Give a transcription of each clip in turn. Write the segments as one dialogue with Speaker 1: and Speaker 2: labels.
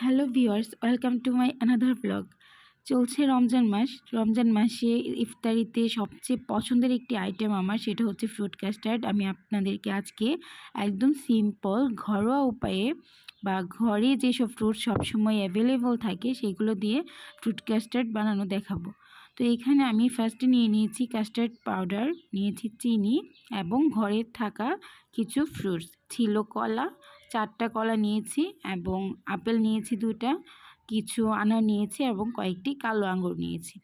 Speaker 1: Hello viewers, welcome to my another blog. চলছে রমজান মাসে ইফতারিতে সবচেয়ে পছন্দের একটি আইটেম আমার, সেটা হচ্ছে ফ্রুট কাস্টার্ড। আমি আপনাদেরকে আজকে একদম সিম্পল ঘরোয়া উপায়ে বা ঘরে যেসব ফ্রুট সবসময় অ্যাভেলেবল থাকে সেগুলো দিয়ে ফ্রুট কাস্টার্ড বানানো দেখাবো। তো এখানে আমি ফার্স্টে নিয়েছি কাস্টার্ড পাউডার, নিয়েছি চিনি এবং ঘরে থাকা কিছু ফ্রুটস ছিল। কলা 4টা কলা নিয়েছি এবং আপেল নিয়েছি 2টা, কিছু আনার নিয়েছি এবং কয়েকটি কালো আঙ্গুর নিয়েছি।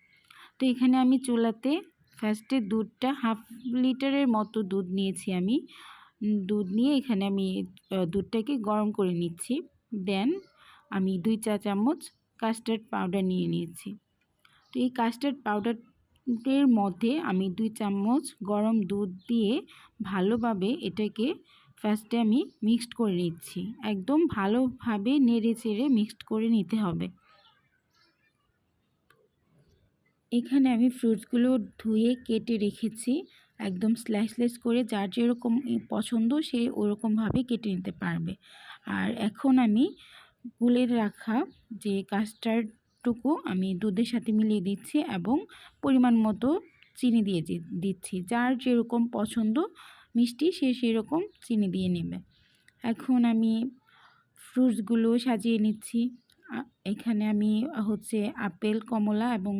Speaker 1: তো এখানে আমি চুলাতে ফার্স্টে দুধটা 1/2 লিটারের মতো দুধ নিয়েছি। আমি দুধ নিয়ে এখানে আমি দুধটাকে গরম করে নিচ্ছি। দেন আমি 2 চা চামচ কাস্টার্ড পাউডার নিয়ে নিয়েছি। তো এই কাস্টার্ড পাউডারের মধ্যে আমি 2 চামচ গরম দুধ দিয়ে ভালোভাবে এটাকে ফার্স্টে আমি মিক্সড করে নিচ্ছি। একদম ভালোভাবে নেড়ে চেড়ে মিক্সড করে নিতে হবে। এখানে আমি ফ্রুটসগুলো ধুয়ে কেটে রেখেছি, একদম স্লাইস করে, যার যেরকম পছন্দ সে ওরকমভাবে কেটে নিতে পারবে। আর এখন আমি গুলে রাখা যে কাস্টার্ডটুকু আমি দুধের সাথে মিলিয়ে দিচ্ছি এবং পরিমাণ মতো চিনি দিয়ে দিচ্ছি। যার যেরকম পছন্দ মিষ্টি সে সেরকম চিনি দিয়ে নেবে। এখন আমি ফ্রুটসগুলো সাজিয়ে নিচ্ছি। এখানে আমি হচ্ছে আপেল, কমলা এবং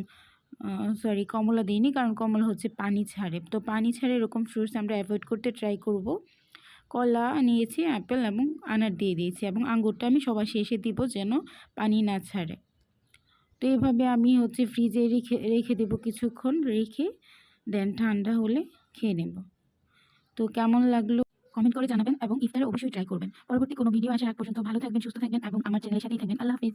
Speaker 1: কমলা দিইনি, কারণ কমলা হচ্ছে পানি ছাড়ে। তো পানি ছাড়ে এরকম ফ্রুটস আমরা অ্যাভয়েড করতে ট্রাই করব। কলা নিয়েছি, আপেল এবং আনার দিয়ে দিয়েছি এবং আঙ্গুরটা আমি সবার শেষে দিব যেন পানি না ছাড়ে। তো এভাবে আমি হচ্ছে ফ্রিজে রেখে দেবো কিছুক্ষণ, রেখে দেন ঠান্ডা হলে খেয়ে নেব। তো কেমন লাগলো কমেন্ট করে জানাবেন এবং ইফতারে অবশ্যই ট্রাই করবেন। পরবর্তী কোনো ভিডিও আসার আগ পর্যন্ত ভালো থাকবেন, সুস্থ থাকবেন এবং আমার চ্যানেলের সাথেই থাকবেন। আল্লাহ হাফেজ।